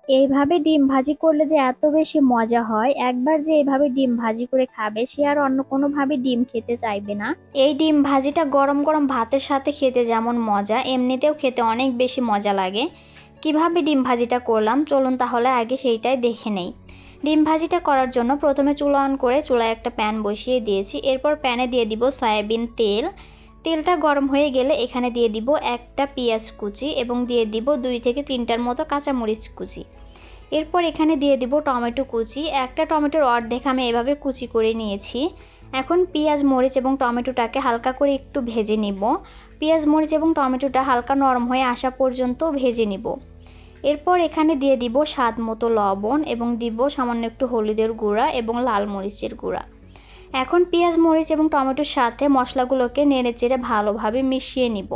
এইভাবে ডিম ভাজি করলে যে এত বেশি মজা হয়, একবার যে এইভাবে ডিম ভাজি করে খাবে সে আর অন্য কোনোভাবে ডিম খেতে চাইবে না। এই ডিম ভাজিটা গরম গরম ভাতের সাথে খেতে যেমন মজা, এমনিতেও খেতে অনেক বেশি মজা লাগে। কিভাবে ডিম ভাজিটা করলাম চলুন তাহলে আগে সেইটাই দেখে নেই। ডিম ভাজিটা করার জন্য প্রথমে চুলা অন করে চুলায় একটা প্যান বসিয়ে দিয়েছি। এরপর প্যানে দিয়ে দিব সয়াবিন তেল। তেলটা গরম হয়ে গেলে এখানে দিয়ে দিব একটা পেঁয়াজ কুচি এবং দিয়ে দিব 2 থেকে 3টার মতো কাঁচামরিচ কুচি। এরপর এখানে দিয়ে দিব টমেটো কুচি। একটা টমেটোর অর্ধেক আমি এভাবে কুচি করে নিয়েছি। এখন পেঁয়াজ মরিচ এবং টমেটোটাকে হালকা করে একটু ভেজে নিব। পেঁয়াজ মরিচ এবং টমেটোটা হালকা নরম হয়ে আসা পর্যন্ত ভেজে নিব। এরপর এখানে দিয়ে দিব স্বাদ মতো লবণ এবং দিব সামান্য একটু হলুদের গুঁড়া এবং লাল মরিচের গুঁড়া। এখন পেঁয়াজ মরিচ এবং টমেটোর সাথে মশলাগুলোকে নেড়েচেড়ে ভালোভাবে মিশিয়ে নিব।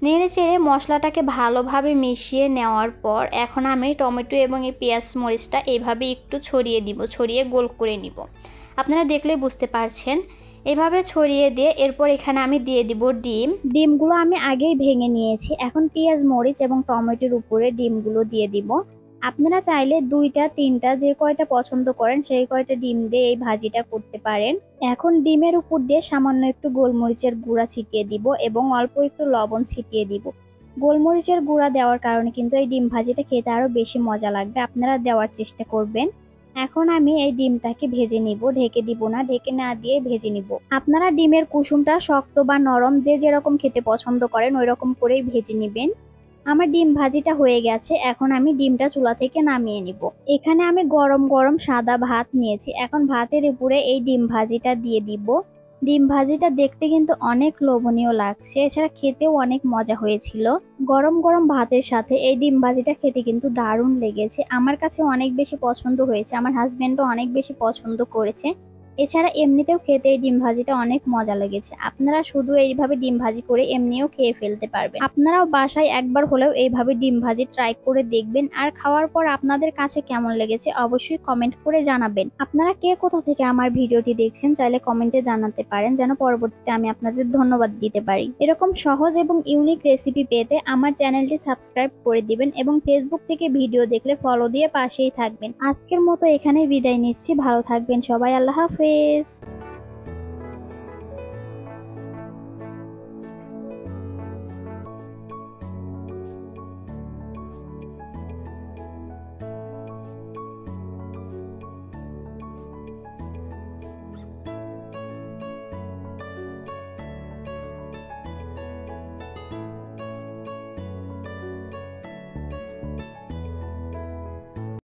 নেড়েচেড়ে মশলাটাকে ভালোভাবে মিশিয়ে নেওয়ার পর এখন আমি টমেটো এবং এই পেঁয়াজ মরিচটা এইভাবে একটু ছড়িয়ে দিব, ছড়িয়ে গোল করে নিব। আপনারা দেখলেই বুঝতে পারছেন। এভাবে ছড়িয়ে দিয়ে এরপর এখানে আমি দিয়ে দিব ডিম। ডিমগুলো আমি আগেই ভেঙে নিয়েছি। এখন পেঁয়াজ মরিচ এবং টমেটোর উপরে ডিমগুলো দিয়ে দিব। আপনারা চাইলে 2টা 3টা যে কয়টা পছন্দ করেন সেই কয়টা ডিম দিয়ে এই ভাজিটা করতে পারেন। এখন ডিমের উপর দিয়ে সামান্য একটু গোলমরিচের গুঁড়া ছিটিয়ে দিব এবং অল্প একটু লবণ ছিটিয়ে দিব। গোলমরিচের গুঁড়া দেওয়ার কারণে কিন্তু এই ডিম ভাজিটা খেতে আরো বেশি মজা লাগবে, আপনারা দেওয়ার চেষ্টা করবেন। এখন আমি এই ডিমটাকে ভেজে নিব, ঢেকে দিব না, ঢেকে না দিয়ে ভেজে নিব। আপনারা ডিমের কুসুমটা শক্ত বা নরম যে যেরকম খেতে পছন্দ করেন ওই রকম করেই ভেজে নেবেন। আমার ডিম ভাজিটা হয়ে গেছে, এখন আমি ডিমটা চুলা থেকে নামিয়ে নিব। এখানে আমি গরম গরম সাদা ভাত নিয়েছি, এখন ভাতের উপরে এই ডিম ভাজিটা দিয়ে দিব। ডিম ভাজিটা দেখতে কিন্তু অনেক লোভনীয় লাগছে, এছাড়া খেতেও অনেক মজা হয়েছিল। গরম গরম ভাতের সাথে এই ডিম ভাজিটা খেতে কিন্তু দারুণ লেগেছে, আমার কাছে অনেক বেশি পছন্দ হয়েছে, আমার হাজবেন্ডও অনেক বেশি পছন্দ করেছে। এছাড়া এমনিতেও খেতে এই ডিম ভাজিটা অনেক মজা লেগেছে। আপনারা শুধু এইভাবে ডিম ভাজি করে এমনিও খেয়ে ফেলতে পারবেন। আপনারাও বাসায় একবার হলেও এইভাবে ডিম ভাজি ট্রাই করে দেখবেন, আর খাওয়ার পর আপনাদের কাছে কেমন লেগেছে অবশ্যই কমেন্ট করে জানাবেন। আপনারা কে কোথা থেকে আমার ভিডিওটি দেখছেন চাইলে কমেন্টে জানাতে পারেন, যেন পরবর্তীতে আমি আপনাদের ধন্যবাদ দিতে পারি। এরকম সহজ এবং ইউনিক রেসিপি পেতে আমার চ্যানেলটি সাবস্ক্রাইব করে দিবেন এবং ফেসবুক থেকে ভিডিও দেখলে ফলো দিয়ে পাশেই থাকবেন। আজকের মতো এখানেই বিদায় নিচ্ছি, ভালো থাকবেন সবাই, আল্লাহ হাফেজ।